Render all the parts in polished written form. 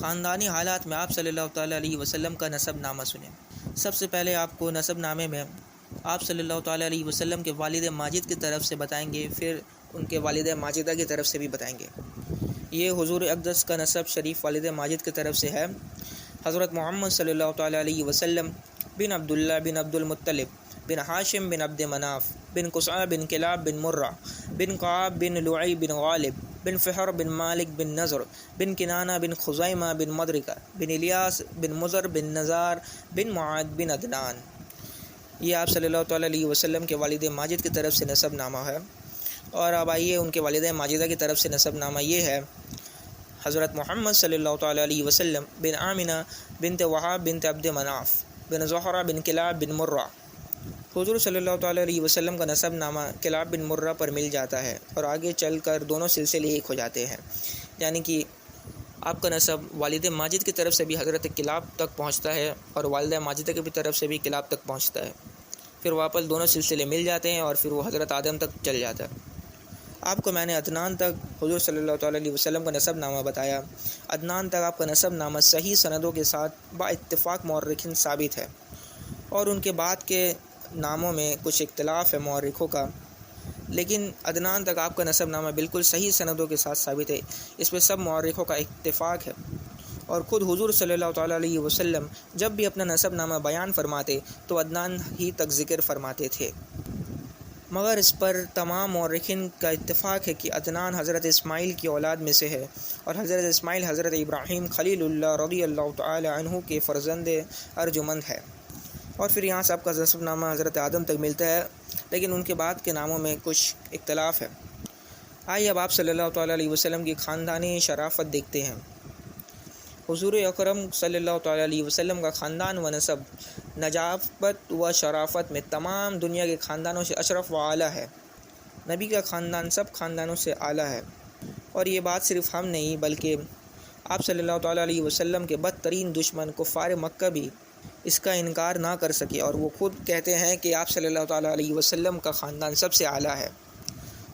خاندانی حالات میں آپ صلی اللہ تعالیٰ علیہ وسلم کا نسب نامہ سنیں۔ سب سے پہلے آپ کو نسب نامے میں آپ صلی اللہ تعالیٰ علیہ وسلم کے والد ماجد کی طرف سے بتائیں گے، پھر ان کے والد ماجدہ کی طرف سے بھی بتائیں گے۔ یہ حضور اقدس کا نسب شریف والد ماجد کی طرف سے ہے۔ حضرت محمد صلی اللہ تعالیٰ علیہ وسلم بن عبداللہ بن عبد المطلب بن ہاشم بن عبد مناف بن قصعہ بن کلاب بن مرہ بن قعب بن لعی بن غالب بن فہر بن مالک بن نضر بن کنانہ بن خزیمہ بن مدرکہ بن الیاس بن مضر بن نزار بن معاد بن عدنان۔ یہ آپ صلی اللہ تعالیٰ علیہ وسلم کے والد ماجد کی طرف سے نسب نامہ ہے۔ اور اب آئیے ان کے والد ماجدہ کی طرف سے نسب نامہ یہ ہے: حضرت محمد صلی اللہ تعالیٰ علیہ وسلم بن آمنہ بنت وہاب بنت عبد مناف بن زہرہ بن کلاب بن مرہ۔ حضور صلی اللہ تعالیٰ علیہ وسلم کا نسب نامہ کلاب بن مرہ پر مل جاتا ہے اور آگے چل کر دونوں سلسلے ایک ہو جاتے ہیں، یعنی کہ آپ کا نسب والد ماجد کی طرف سے بھی حضرت کلاب تک پہنچتا ہے اور والدہ ماجدہ کی طرف سے بھی کلاب تک پہنچتا ہے، پھر واپس دونوں سلسلے مل جاتے ہیں اور پھر وہ حضرت آدم تک چل جاتا ہے۔ آپ کو میں نے عدنان تک حضور صلی اللہ تعالیٰ علیہ وسلم کا نسب نامہ بتایا۔ عدنان تک آپ کا نسب نامہ صحیح سندوں کے ساتھ با اتفاق مورخین ثابت ہے، اور ان کے بعد کے ناموں میں کچھ اختلاف ہے مورخوں کا، لیکن عدنان تک آپ کا نسب نامہ بالکل صحیح سندوں کے ساتھ ثابت ہے، اس پہ سب مورخوں کا اتفاق ہے۔ اور خود حضور صلی اللہ تعالیٰ علیہ وسلم جب بھی اپنا نسب نامہ بیان فرماتے تو عدنان ہی تک ذکر فرماتے تھے، مگر اس پر تمام مورخین کا اتفاق ہے کہ عدنان حضرت اسماعیل کی اولاد میں سے ہے، اور حضرت اسماعیل حضرت ابراہیم خلیل اللہ رضی اللہ تعالی عنہ کے فرزند ارجمند ہے۔ اور پھر یہاں سے آپ کا نسب نامہ حضرت آدم تک ملتا ہے، لیکن ان کے بعد کے ناموں میں کچھ اختلاف ہے۔ آئیے اب آپ صلی اللہ تعالیٰ علیہ وسلم کی خاندانی شرافت دیکھتے ہیں۔ حضور اکرم صلی اللہ تعالیٰ علیہ وسلم کا خاندان و نسب نجابت و شرافت میں تمام دنیا کے خاندانوں سے اشرف و اعلیٰ ہے۔ نبی کا خاندان سب خاندانوں سے اعلیٰ ہے، اور یہ بات صرف ہم نہیں بلکہ آپ صلی اللہ تعالیٰ علیہ وسلم کے بدترین دشمن کفار مکہ بھی اس کا انکار نہ کر سکے، اور وہ خود کہتے ہیں کہ آپ صلی اللہ تعالیٰ علیہ وسلم کا خاندان سب سے اعلیٰ ہے۔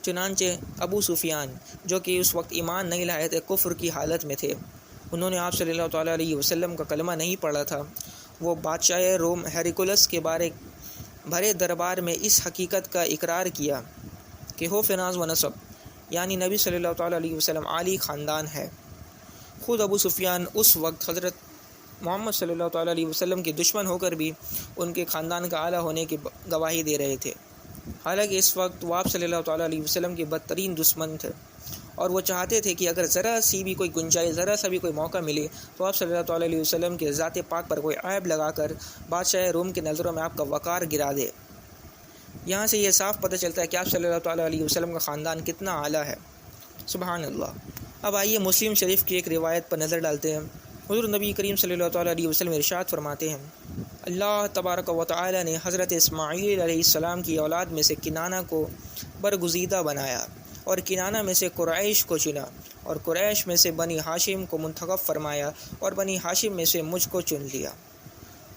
چنانچہ ابو سفیان، جو کہ اس وقت ایمان نہیں لائے تھے، کفر کی حالت میں تھے، انہوں نے آپ صلی اللہ تعالیٰ علیہ وسلم کا کلمہ نہیں پڑھا تھا، وہ بادشاہ روم ہیریکولس کے بھرے دربار میں اس حقیقت کا اقرار کیا کہ ہو فناز و نسب، یعنی نبی صلی اللہ تعالیٰ علیہ وسلم عالی خاندان ہے۔ خود ابو سفیان اس وقت حضرت محمد صلی اللہ تعالیٰ علیہ وسلم کے دشمن ہو کر بھی ان کے خاندان کا اعلیٰ ہونے کی گواہی دے رہے تھے، حالانکہ اس وقت وہ آپ صلی اللہ تعالیٰ علیہ وسلم کے بدترین دشمن تھے، اور وہ چاہتے تھے کہ اگر ذرا سی بھی کوئی گنجائش، ذرا سا بھی کوئی موقع ملے تو آپ صلی اللہ تعالیٰ علیہ وسلم کے ذات پاک پر کوئی عیب لگا کر بادشاہ روم کی نظروں میں آپ کا وقار گرا دے۔ یہاں سے یہ صاف پتہ چلتا ہے کہ آپ صلی اللہ تعالیٰ علیہ وسلم کا خاندان کتنا اعلیٰ ہے، سبحان اللہ۔ اب آئیے مسلم شریف کی ایک روایت پر نظر ڈالتے ہیں۔ حضور نبی کریم صلی اللہ تعالیٰ علیہ وسلم ارشاد فرماتے ہیں: اللہ تبارک و تعالی نے حضرت اسماعیل علیہ السلام کی اولاد میں سے کنانہ کو برگزیدہ بنایا، اور کنانہ میں سے قریش کو چنا، اور قریش میں سے بنی ہاشم کو منتخب فرمایا، اور بنی ہاشم میں سے مجھ کو چن لیا۔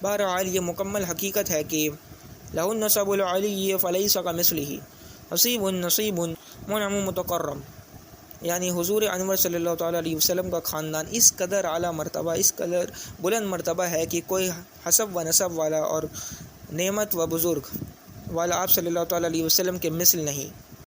بہرحال یہ مکمل حقیقت ہے کہ لہ النسب العلی فلیس کمثلہ حسیب نصیب منعم متکرم، یعنی حضور انور صلی اللہ تعالیٰ علیہ وسلم کا خاندان اس قدر اعلیٰ مرتبہ، اس قدر بلند مرتبہ ہے کہ کوئی حسب و نسب والا اور نعمت و بزرگ والا آپ صلی اللہ تعالیٰ علیہ وسلم کے مثل نہیں۔